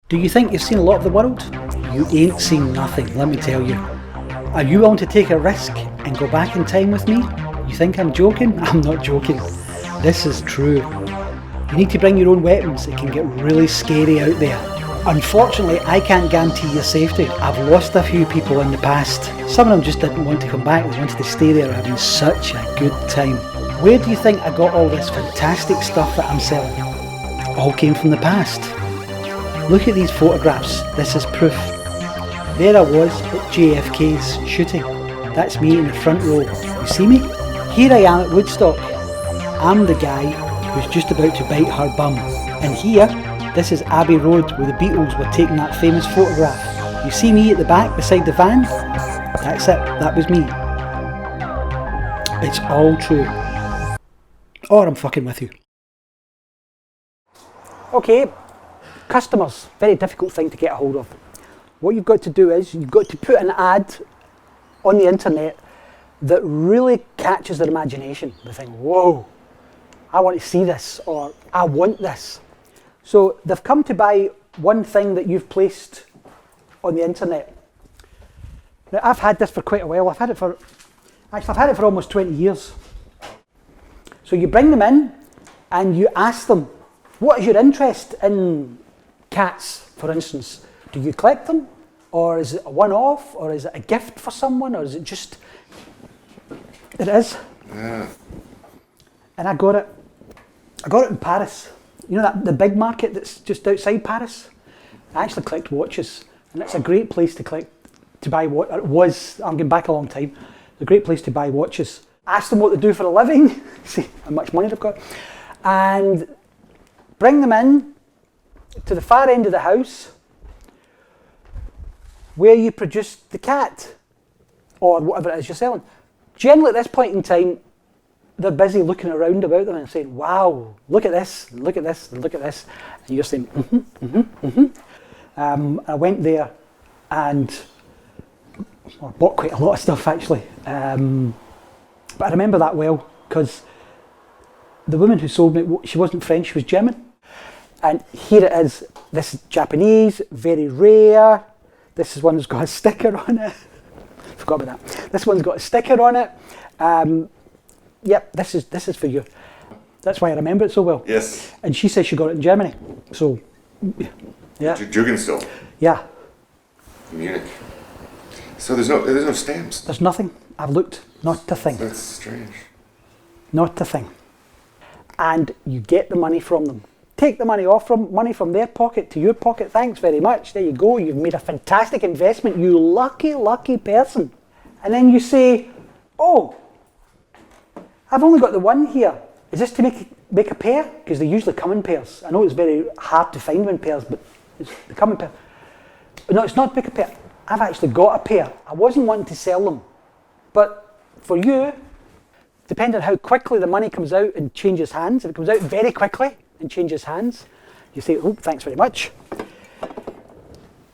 Do you think you've seen a lot of the world? You ain't seen nothing, let me tell you. Are you willing to take a risk and go back in time with me? You think I'm joking? I'm not joking. This is true. You need to bring your own weapons, it can get really scary out there. Unfortunately, I can't guarantee your safety. I've lost a few people in the past. Some of them just didn't want to come back, they wanted to stay there having such a good time. Where do you think I got all this fantastic stuff that I'm selling? All came from the past. Look at these photographs, this is proof. There I was at JFK's shooting. That's me in the front row. You see me? Here I am at Woodstock. I'm the guy who's just about to bite her bum. And here, this is Abbey Road where the Beatles were taking that famous photograph. You see me at the back beside the van? That's it, that was me. It's all true. Or I'm fucking with you. Okay, customers, very difficult thing to get a hold of. What you've got to do is, you've got to put an ad on the internet that really catches their imagination. They think, whoa, I want to see this, or I want this. So they've come to buy one thing that you've placed on the internet. Now I've had this for quite a while. I've had it for almost 20 years. So you bring them in and you ask them, what is your interest in cats, for instance? Do you collect them? Or is it a one-off? Or is it a gift for someone? Or is it just... It is. Yeah. And I got it in Paris. You know that the big market that's just outside Paris? I actually collect watches. And it's a great place to buy what it was. I'm going back a long time. It's a great place to buy watches. Ask them what they do for a living. See how much money they've got. And bring them in to the far end of the house where you produce the cat or whatever it is you're selling. Generally at this point in time, they're busy looking around about them and saying, wow, look at this, and look at this, and look at this. And you're saying, I went there and I bought quite a lot of stuff actually. But I remember that well because the woman who sold me, she wasn't French, she was German. And here it is, this is Japanese, very rare. This is one that's got a sticker on it. Forgot about that. This one's got a sticker on it. Yep, this is for you. That's why I remember it so well. Yes. And she says she got it in Germany. So, yeah. Jugendstil. Yeah. Munich. So there's no stamps. There's nothing. I've looked. Not a thing. That's strange. Not a thing. And you get the money from them. Take the money from their pocket to your pocket. Thanks very much. There you go. You've made a fantastic investment. You lucky, lucky person. And then you say, oh, I've only got the one here. Is this to make a pair? Because they usually come in pairs. I know it's very hard to find them in pairs, but they come in pairs. No, it's not to make a pair. I've actually got a pair. I wasn't wanting to sell them. But for you, depending on how quickly the money comes out and changes hands, if it comes out very quickly and changes hands, you say, oh, thanks very much.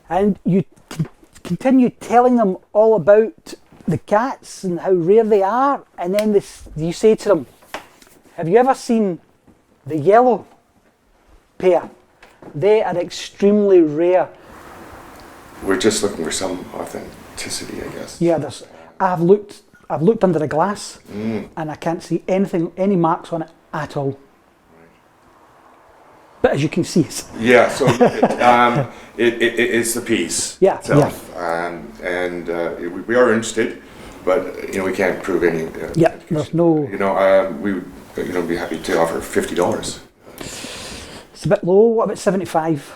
And you continue telling them all about the cats and how rare they are, and then you say to them, have you ever seen the yellow pair? They are extremely rare. We're just looking for some authenticity, I guess. Yeah, I've looked under a glass and I can't see any marks on it at all. But as you can see, it's... Yeah, so it's the piece itself. Yeah. And we are interested, but we can't prove any. There's no... we would be happy to offer $50. It's a bit low. What about 75?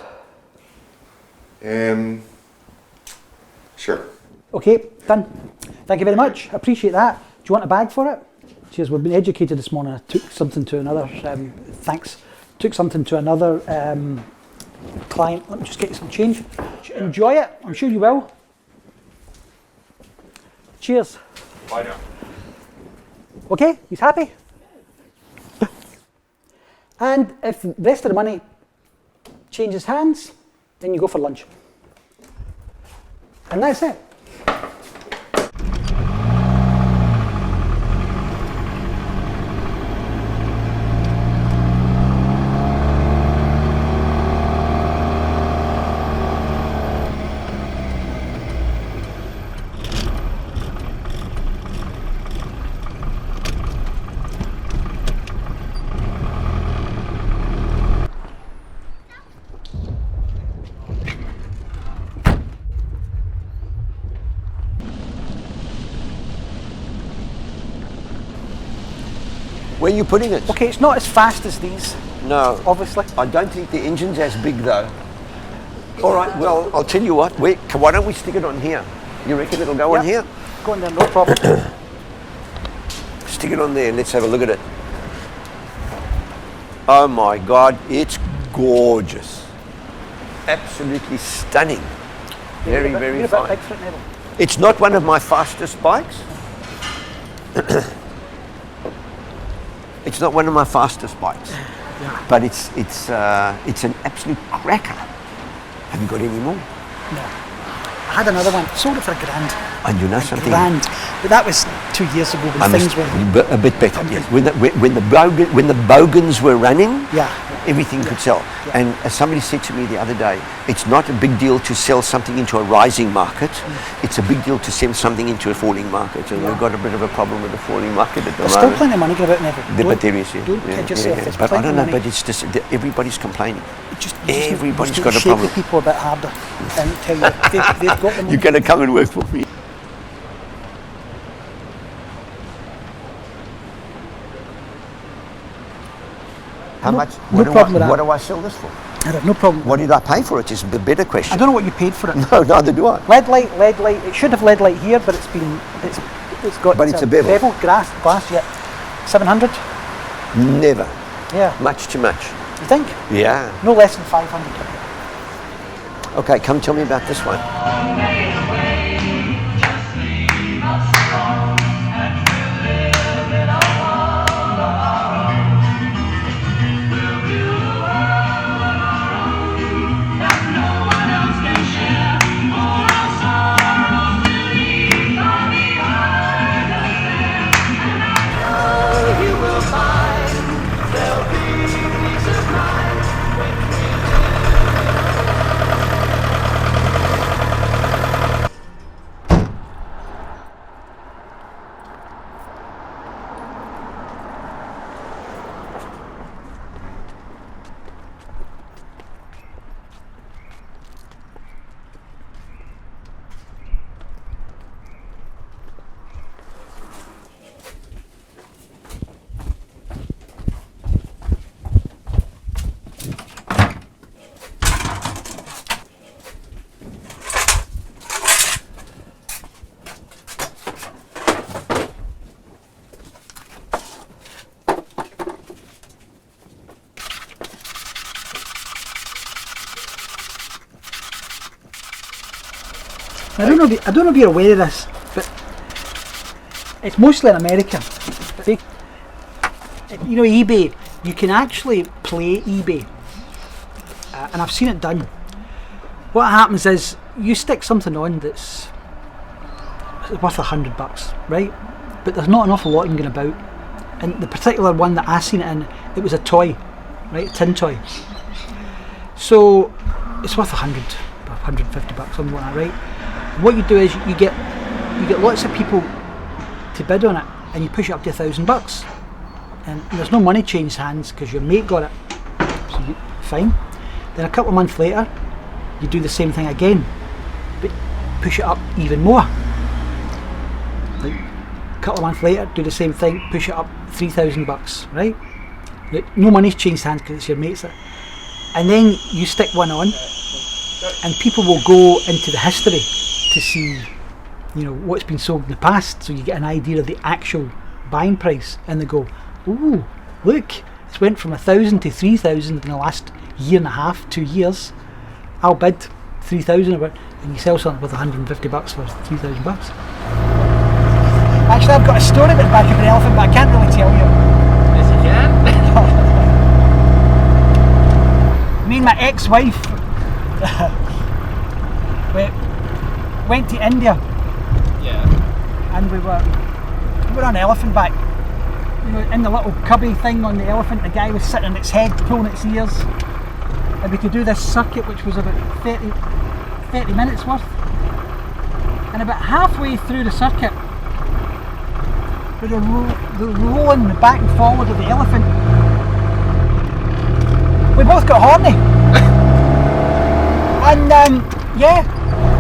Sure. Okay, done. Thank you very much. I appreciate that. Do you want a bag for it? Cheers. We've been educated this morning. I took something to another. Thanks. Took something to another client. Let me just get you some change. Enjoy it. I'm sure you will. Cheers. Bye now. Okay, he's happy. And if the rest of the money changes hands, then you go for lunch. And that's it. Where are you putting it? Okay, it's not as fast as these, No. obviously. I don't think the engine's as big though. All right, well, I'll tell you what. Why don't we stick it on here? You reckon it'll go on Yep. here? Go on there, no problem. Stick it on there and let's have a look at it. Oh my God, it's gorgeous. Absolutely stunning. Very, very You're a bit fine. big for it, Neville. It's not one of my fastest bikes. It's not one of my fastest bikes, but it's an absolute cracker. Have you got any more? No. I had another one, sold it for £1,000. And you know something? Grand. But that was 2 years ago when I things must were... a bit better. Yes. When the Bogans were running, Yeah. everything could sell. And as somebody said to me the other day, it's not a big deal to sell something into a rising market. It's a big deal to sell something into a falling market. And we've got a bit of a problem with the falling market at the There's moment. still plenty of money going about, Neville. But there is, yeah. Don't kid yourself. There's But I plenty don't of know, money. but it's just that everybody's complaining. Everybody's Just got a shake problem. the people a bit harder and tell you they've got the money. You're going to come and work for me. How much? no problem with that. What do I sell this for? I have no problem. What did I pay for it is the better question. I don't know what you paid for it. No, neither do I. Lead light. It should have lead light here, but it's got. But it's a bevel. glass. Yeah, 700. Never. Yeah. Much too much. You think? Yeah. No less than 500. Okay, come tell me about this one. I don't know if you're aware of this, but it's mostly in America. You know, eBay. You can actually play eBay, and I've seen it done. What happens is you stick something on that's worth $100, right? But there's not an awful lot going about. And the particular one that I seen it in, it was a toy, right? A tin toy. So it's worth $100, $150, something like that, right? What you do is you get lots of people to bid on it, and you push it up to $1,000, and there's no money changed hands because your mate got it. So fine. Then a couple of months later, you do the same thing again, but push it up even more. Like a couple of months later, do the same thing, push it up $3,000, right? No money's changed hands because it's your mate's. And then you stick one on, and people will go into the history to see, you know, what's been sold in the past, so you get an idea of the actual buying price, and they go, ooh, look, it's went from 1,000 to 3,000 in the last year and a half, 2 years. I'll bid 3,000 of it, and you sell something with $150 for $3,000. Actually, I've got a story about the back of an elephant, but I can't really tell you. Yes, you can. Me and my ex-wife went to India, Yeah. and we were on elephant back. You know, in the little cubby thing on the elephant, the guy was sitting on its head, pulling its ears, and we could do this circuit, which was about 30 minutes worth. And about halfway through the circuit, with the rolling back and forward of the elephant, we both got horny. And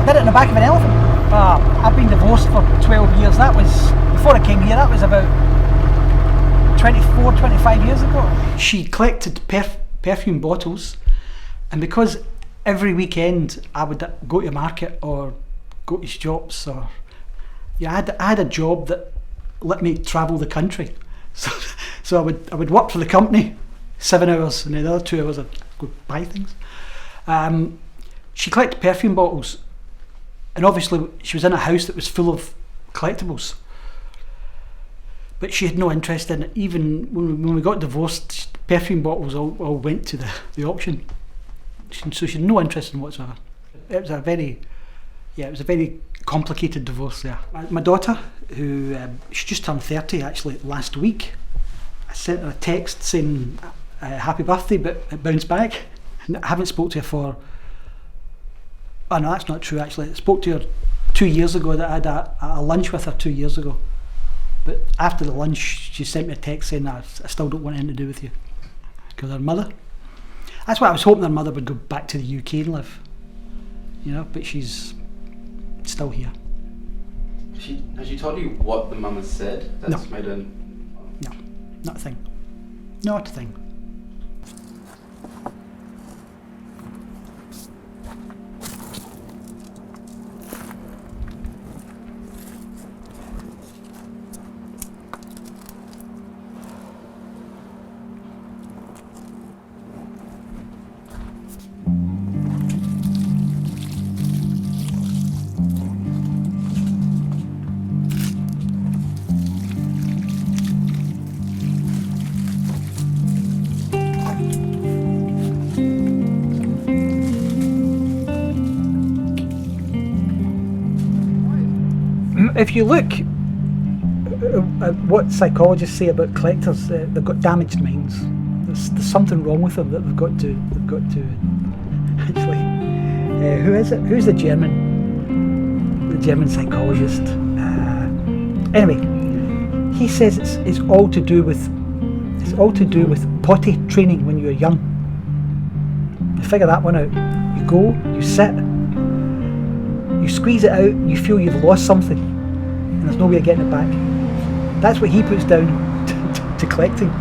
did it in the back of an elephant. I've been divorced for 12 years. That was, before I came here, that was about 24, 25 years ago. She collected perfume bottles, and because every weekend I would go to a market or go to shops, or I had a job that let me travel the country. So I would work for the company 7 hours, and then the other 2 hours I'd go buy things. She collected perfume bottles, and obviously she was in a house that was full of collectibles. But she had no interest in it. Even when we got divorced, perfume bottles all went to the auction. So she had no interest in whatsoever. It was a very complicated divorce there. My daughter, who she just turned 30 actually last week, I sent her a text saying happy birthday, but it bounced back. I haven't spoke to her for, oh no, that's not true actually. I spoke to her 2 years ago. That I had a lunch with her 2 years ago. But after the lunch, she sent me a text saying I still don't want anything to do with you. Because her mother. That's why I was hoping her mother would go back to the UK and live. But she's still here. Has she told you what the mum has said? That's No. made her... No, not a thing. Not a thing. If you look at what psychologists say about collectors, they've got damaged minds. There's something wrong with them that they've got to actually. Who is it? Who's the German psychologist? Anyway, he says it's all to do with potty training when you're young. You figure that one out. You go, you sit, you squeeze it out, you feel you've lost something, and there's no way of getting it back. That's what he puts down to collecting.